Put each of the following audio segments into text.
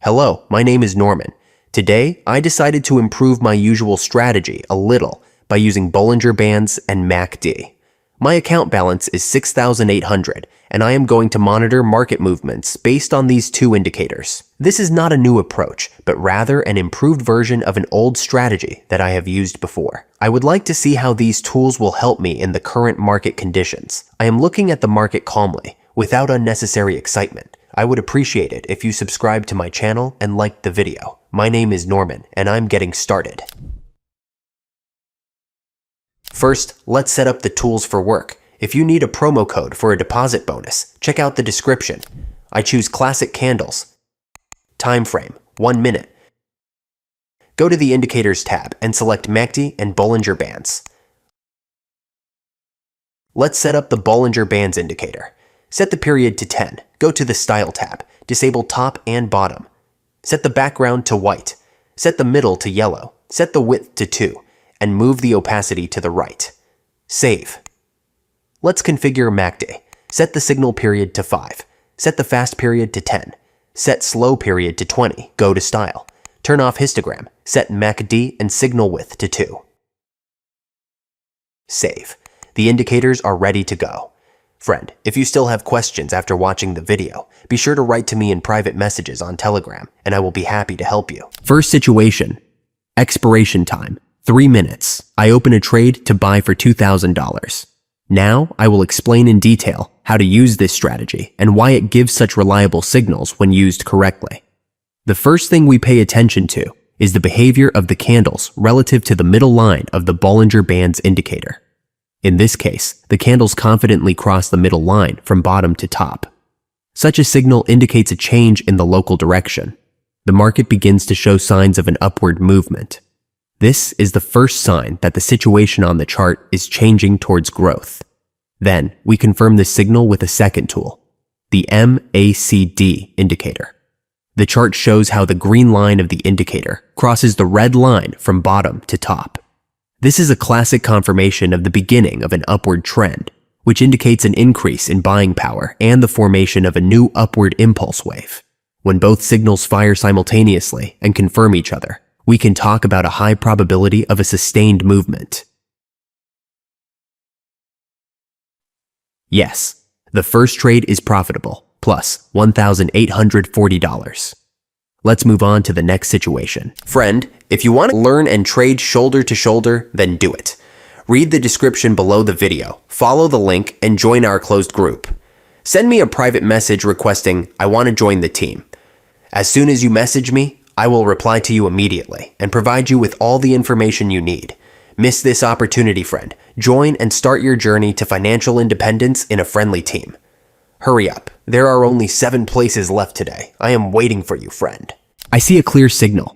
Hello, my name is Norman. Today, I decided to improve my usual strategy a little by using Bollinger Bands and MACD. My account balance is 6,800, and I am going to monitor market movements based on these two indicators. This is not a new approach, but rather an improved version of an old strategy that I have used before. I would like to see how these tools will help me in the current market conditions. I am looking at the market calmly, without unnecessary excitement. I would appreciate it if you subscribe to my channel and liked the video. My name is Norman, and I'm getting started. First, let's set up the tools for work. If you need a promo code for a deposit bonus, check out the description. I choose Classic Candles. Time frame, 1 minute. Go to the Indicators tab and select MACD and Bollinger Bands. Let's set up the Bollinger Bands indicator. Set the period to 10. Go to the Style tab. Disable top and bottom. Set the background to white. Set the middle to yellow. Set the width to 2. And move the opacity to the right. Save. Let's configure MACD. Set the signal period to 5. Set the fast period to 10. Set slow period to 20. Go to Style. Turn off histogram. Set MACD and signal width to 2. Save. The indicators are ready to go. Friend, if you still have questions after watching the video, be sure to write to me in private messages on Telegram, and I will be happy to help you. First situation. Expiration time, 3 minutes. I open a trade to buy for $2,000. Now, I will explain in detail how to use this strategy and why it gives such reliable signals when used correctly. The first thing we pay attention to is the behavior of the candles relative to the middle line of the Bollinger Bands indicator. In this case, the candles confidently cross the middle line from bottom to top. Such a signal indicates a change in the local direction. The market begins to show signs of an upward movement. This is the first sign that the situation on the chart is changing towards growth. Then, we confirm this signal with a second tool, the MACD indicator. The chart shows how the green line of the indicator crosses the red line from bottom to top. This is a classic confirmation of the beginning of an upward trend, which indicates an increase in buying power and the formation of a new upward impulse wave. When both signals fire simultaneously and confirm each other, we can talk about a high probability of a sustained movement. Yes, the first trade is profitable, plus $1,840. Let's move on to the next situation. Friend, if you want to learn and trade shoulder to shoulder, then do it. Read the description below the video, follow the link, and join our closed group. Send me a private message requesting, I want to join the team. As soon as you message me, I will reply to you immediately and provide you with all the information you need. Miss this opportunity, friend. Join and start your journey to financial independence in a friendly team. Hurry up. There are only 7 places left today. I am waiting for you, friend. I see a clear signal.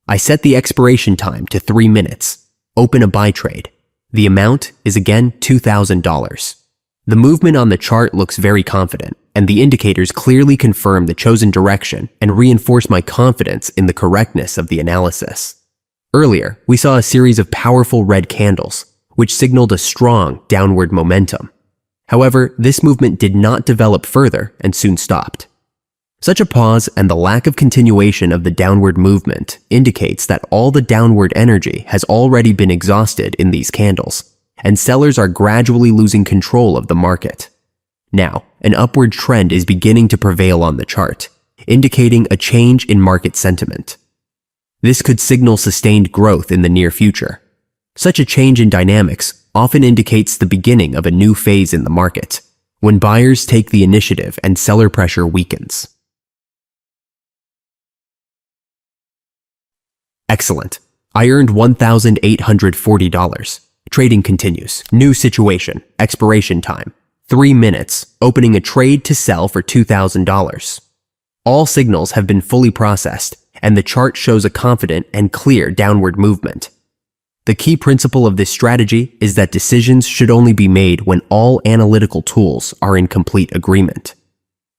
I set the expiration time to 3 minutes. Open a buy trade. The amount is again $2,000. The movement on the chart looks very confident, and the indicators clearly confirm the chosen direction and reinforce my confidence in the correctness of the analysis. Earlier, we saw a series of powerful red candles, which signaled a strong downward momentum. However, this movement did not develop further and soon stopped. Such a pause and the lack of continuation of the downward movement indicates that all the downward energy has already been exhausted in these candles, and sellers are gradually losing control of the market. Now, an upward trend is beginning to prevail on the chart, indicating a change in market sentiment. This could signal sustained growth in the near future. Such a change in dynamics often indicates the beginning of a new phase in the market, when buyers take the initiative and seller pressure weakens. Excellent. I earned $1,840. Trading continues. New situation. Expiration time. 3 minutes. Opening a trade to sell for $2,000. All signals have been fully processed, and the chart shows a confident and clear downward movement. The key principle of this strategy is that decisions should only be made when all analytical tools are in complete agreement.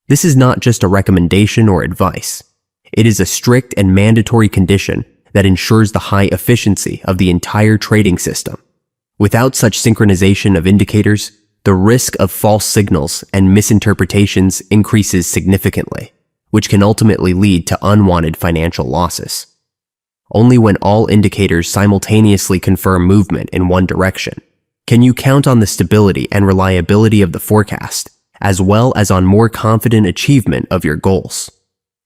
This is not just a recommendation or advice. It is a strict and mandatory condition that ensures the high efficiency of the entire trading system. Without such synchronization of indicators, the risk of false signals and misinterpretations increases significantly. which can ultimately lead to unwanted financial losses. Only when all indicators simultaneously confirm movement in one direction can you count on the stability and reliability of the forecast, as well as on more confident achievement of your goals.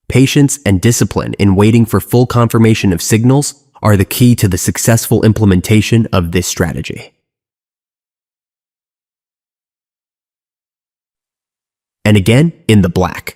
Patience and discipline in waiting for full confirmation of signals are the key to the successful implementation of this strategy. And again, in the black.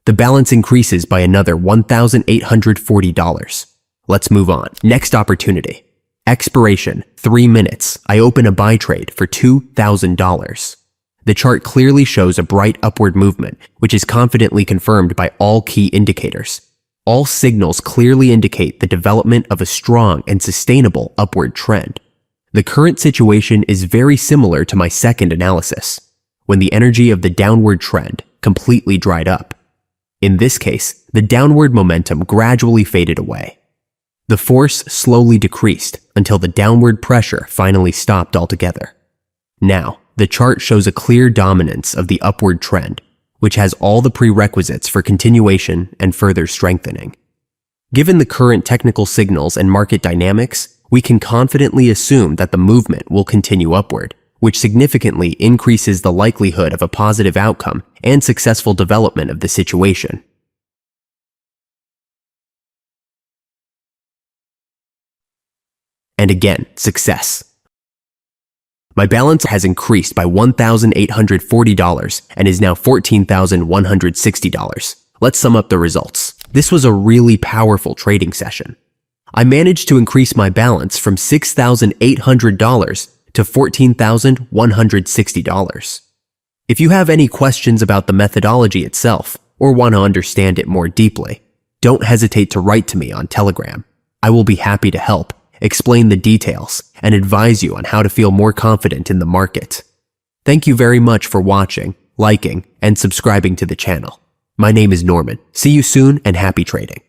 The balance increases by another $1,840. Let's move on. Next opportunity. Expiration, 3 minutes. I open a buy trade for $2,000. The chart clearly shows a bright upward movement, which is confidently confirmed by all key indicators. All signals clearly indicate the development of a strong and sustainable upward trend. The current situation is very similar to my second analysis, when the energy of the downward trend completely dried up. In this case, the downward momentum gradually faded away. The force slowly decreased until the downward pressure finally stopped altogether. Now, the chart shows a clear dominance of the upward trend, which has all the prerequisites for continuation and further strengthening. Given the current technical signals and market dynamics, we can confidently assume that the movement will continue upward, which significantly increases the likelihood of a positive outcome and successful development of the situation. And again, success. My balance has increased by $1,840 and is now $14,160. Let's sum up the results. This was a really powerful trading session. I managed to increase my balance from $6,800 to $14,160. If you have any questions about the methodology itself or want to understand it more deeply, don't hesitate to write to me on Telegram. I will be happy to help, explain the details, and advise you on how to feel more confident in the market. Thank you very much for watching, liking, and subscribing to the channel. My name is Norman. See you soon and happy trading.